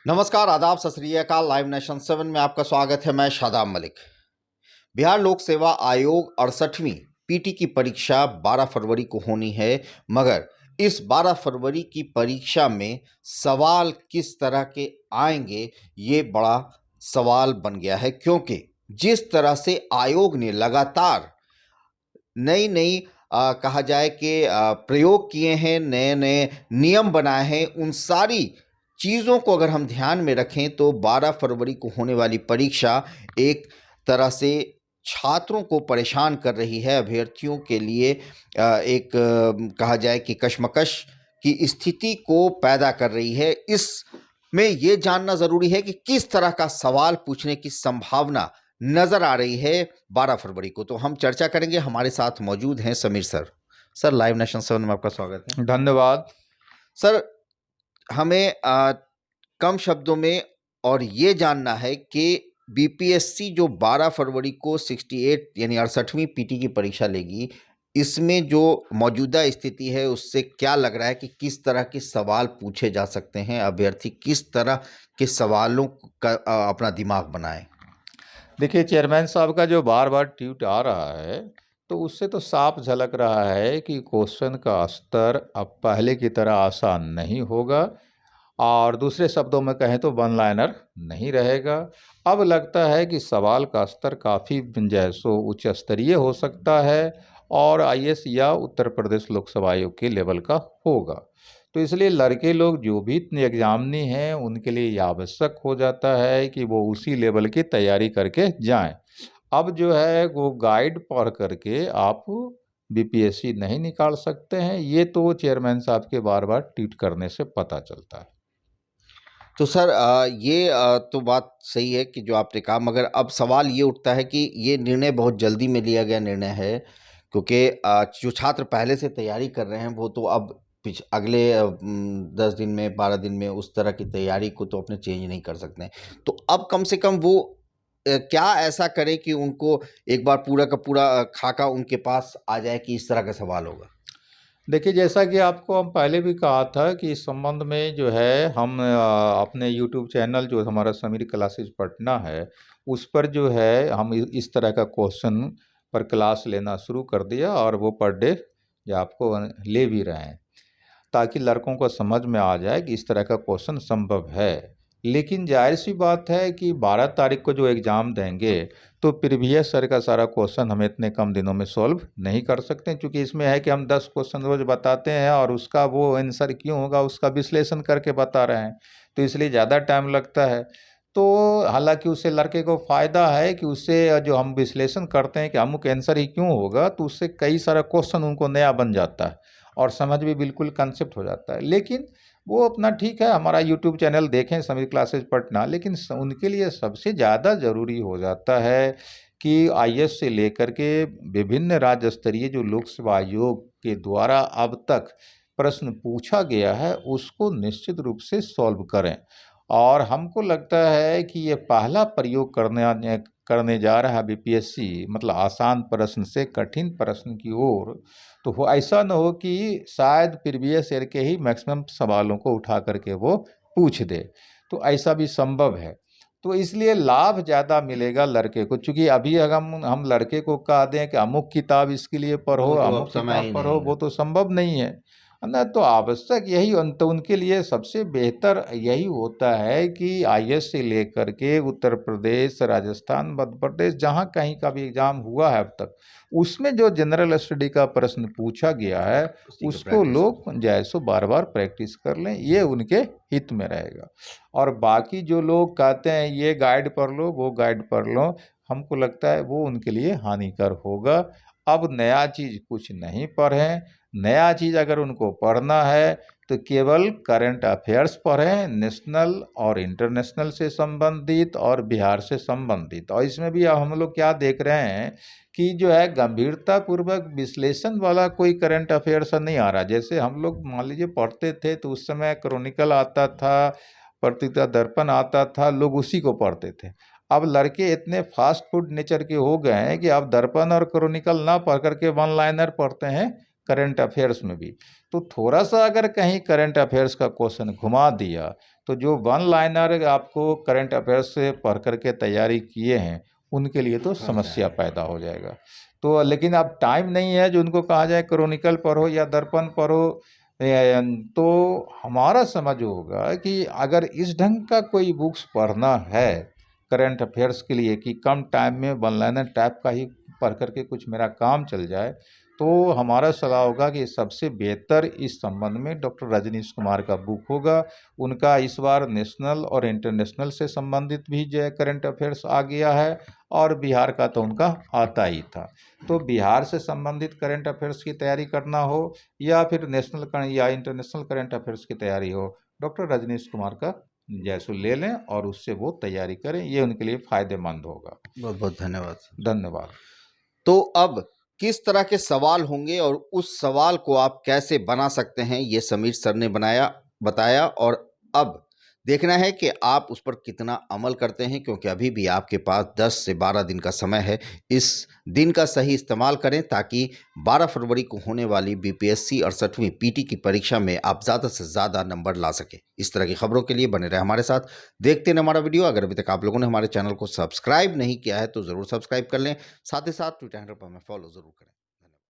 नमस्कार, आदाब, सत श्री अकाल। लाइव नेशन 7 में आपका स्वागत है। मैं शादाब मलिक। बिहार लोक सेवा आयोग 68वीं पीटी की परीक्षा 12 फरवरी को होनी है, मगर इस 12 फरवरी की परीक्षा में सवाल किस तरह के आएंगे, ये बड़ा सवाल बन गया है। क्योंकि जिस तरह से आयोग ने लगातार नई नई कहा जाए कि प्रयोग किए हैं, नए नए नियम बनाए हैं, उन सारी चीज़ों को अगर हम ध्यान में रखें तो 12 फरवरी को होने वाली परीक्षा एक तरह से छात्रों को परेशान कर रही है। अभ्यर्थियों के लिए एक कहा जाए कि कशमकश की स्थिति को पैदा कर रही है। इसमें ये जानना ज़रूरी है कि किस तरह का सवाल पूछने की संभावना नज़र आ रही है 12 फरवरी को। तो हम चर्चा करेंगे। हमारे साथ मौजूद हैं Sameer sir. Sir, live nation 7 में आपका स्वागत है। धन्यवाद। सर, हमें कम शब्दों में और ये जानना है कि बीपीएससी जो 12 फरवरी को 68 यानी 68वीं पीटी की परीक्षा लेगी, इसमें जो मौजूदा स्थिति है उससे क्या लग रहा है कि किस तरह के सवाल पूछे जा सकते हैं, अभ्यर्थी किस तरह के सवालों का अपना दिमाग बनाए? देखिए, चेयरमैन साहब का जो बार बार ट्वीट आ रहा है, तो उससे तो साफ झलक रहा है कि क्वेश्चन का स्तर अब पहले की तरह आसान नहीं होगा, और दूसरे शब्दों में कहें तो वन लाइनर नहीं रहेगा। अब लगता है कि सवाल का स्तर काफ़ी जैसो उच्च स्तरीय हो सकता है और आईएएस या उत्तर प्रदेश लोकसभा आयोग के लेवल का होगा। तो इसलिए लड़के लोग जो भी एग्जामिनी हैं उनके लिए ये आवश्यक हो जाता है कि वो उसी लेवल की तैयारी करके जाएं। अब जो है वो गाइड पढ़ करके आप बीपीएससी नहीं निकाल सकते हैं, ये तो चेयरमैन साहब के बार बार ट्वीट करने से पता चलता है। तो सर, ये तो बात सही है कि जो आपने कहा, मगर अब सवाल ये उठता है कि ये निर्णय बहुत जल्दी में लिया गया निर्णय है, क्योंकि जो छात्र पहले से तैयारी कर रहे हैं वो तो अब अगले 10 दिन में, 12 दिन में उस तरह की तैयारी को तो अपने चेंज नहीं कर सकते हैं। तो अब कम से कम वो क्या ऐसा करें कि उनको एक बार पूरा का पूरा खाका उनके पास आ जाए कि इस तरह का सवाल होगा? देखिए, जैसा कि आपको हम पहले भी कहा था कि इस संबंध में जो है हम अपने यूट्यूब चैनल जो हमारा समीर क्लासेज पटना है, उस पर जो है हम इस तरह का क्वेश्चन पर क्लास लेना शुरू कर दिया, और वो पर डे जो आपको ले भी रहे हैं, ताकि लड़कों को समझ में आ जाए कि इस तरह का क्वेश्चन संभव है। लेकिन जाहिर सी बात है कि 12 तारीख को जो एग्ज़ाम देंगे, तो प्रीवियस ईयर का सारा क्वेश्चन हम इतने कम दिनों में सॉल्व नहीं कर सकते, क्योंकि इसमें है कि हम 10 क्वेश्चन रोज बताते हैं और उसका वो आंसर क्यों होगा उसका विश्लेषण करके बता रहे हैं, तो इसलिए ज़्यादा टाइम लगता है। तो हालांकि उससे लड़के को फ़ायदा है कि उससे जो हम विश्लेषण करते हैं कि अमुक आंसर ही क्यों होगा, तो उससे कई सारा क्वेश्चन उनको नया बन जाता है और समझ भी बिल्कुल कंसेप्ट हो जाता है। लेकिन वो अपना ठीक है, हमारा यूट्यूब चैनल देखें समीर क्लासेज पटना, लेकिन उनके लिए सबसे ज़्यादा ज़रूरी हो जाता है कि आईएएस से लेकर के विभिन्न राज्य स्तरीय जो लोक सेवा आयोग के द्वारा अब तक प्रश्न पूछा गया है उसको निश्चित रूप से सॉल्व करें। और हमको लगता है कि ये पहला प्रयोग करने जा रहा है बीपीएससी, मतलब आसान प्रश्न से कठिन प्रश्न की ओर। तो वो ऐसा न हो कि शायद प्रीवियस ईयर के ही मैक्सिमम सवालों को उठा करके वो पूछ दे, तो ऐसा भी संभव है। तो इसलिए लाभ ज़्यादा मिलेगा लड़के को, क्योंकि अभी अगर हम लड़के को कह दें कि अमुक किताब इसके लिए पढ़ो, अमुक किताब पढ़ो, वो तो संभव नहीं है ना। तो आवश्यक यही, तो उनके लिए सबसे बेहतर यही होता है कि आईएएस से लेकर के उत्तर प्रदेश, राजस्थान, मध्य प्रदेश, जहाँ कहीं का भी एग्जाम हुआ है अब तक, उसमें जो जनरल स्टडी का प्रश्न पूछा गया है उसको लोग जैसो बार बार प्रैक्टिस कर लें, ये उनके हित में रहेगा। और बाकी जो लोग कहते हैं ये गाइड पढ़ लो, वो गाइड पढ़ लो, हमको लगता है वो उनके लिए हानिकर होगा। अब नया चीज़ कुछ नहीं पढ़ें, नया चीज़ अगर उनको पढ़ना है तो केवल करंट अफेयर्स पढ़ें, नेशनल और इंटरनेशनल से संबंधित और बिहार से संबंधित। और इसमें भी अब हम लोग क्या देख रहे हैं कि जो है गंभीरतापूर्वक विश्लेषण वाला कोई करंट अफेयर्स नहीं आ रहा। जैसे हम लोग मान लीजिए पढ़ते थे तो उस समय क्रॉनिकल आता था, पत्रिका दर्पण आता था, लोग उसी को पढ़ते थे। अब लड़के इतने फास्ट फूड नेचर के हो गए हैं कि अब दर्पण और क्रॉनिकल ना पढ़ करके वन लाइनर पढ़ते हैं करंट अफेयर्स में भी। तो थोड़ा सा अगर कहीं करंट अफेयर्स का क्वेश्चन घुमा दिया तो जो वन लाइनर आपको करंट अफेयर्स से पढ़ कर के तैयारी किए हैं, उनके लिए तो समस्या पैदा हो जाएगा। तो लेकिन अब टाइम नहीं है जो उनको कहा जाए क्रॉनिकल पढ़ो या दर्पण पढ़ो। तो हमारा समझ होगा कि अगर इस ढंग का कोई बुक्स पढ़ना है करंट अफेयर्स के लिए कि कम टाइम में वन लाइनर टाइप का ही पढ़ कर के कुछ मेरा काम चल जाए, तो हमारा सलाह होगा कि सबसे बेहतर इस संबंध में डॉक्टर रजनीश कुमार का बुक होगा। उनका इस बार नेशनल और इंटरनेशनल से संबंधित भी जो है करंट अफेयर्स आ गया है, और बिहार का तो उनका आता ही था। तो बिहार से संबंधित करंट अफेयर्स की तैयारी करना हो या फिर नेशनल या इंटरनेशनल करंट अफेयर्स की तैयारी हो, डॉक्टर रजनीश कुमार का जैसो ले लें और उससे वो तैयारी करें, ये उनके लिए फायदेमंद होगा। बहुत बहुत धन्यवाद। धन्यवाद। तो अब किस तरह के सवाल होंगे और उस सवाल को आप कैसे बना सकते हैं, ये समीर सर ने बताया, और अब देखना है कि आप उस पर कितना अमल करते हैं, क्योंकि अभी भी आपके पास 10 से 12 दिन का समय है। इस दिन का सही इस्तेमाल करें ताकि 12 फरवरी को होने वाली बीपीएससी 68वीं पीटी की परीक्षा में आप ज़्यादा से ज़्यादा नंबर ला सकें। इस तरह की खबरों के लिए बने रहे हमारे साथ, देखते हैं हमारा वीडियो। अगर अभी तक आप लोगों ने हमारे चैनल को सब्सक्राइब नहीं किया है तो ज़रूर सब्सक्राइब कर लें, साथ ही साथ ट्विटर हैंडल पर हमें फॉलो ज़रूर करें।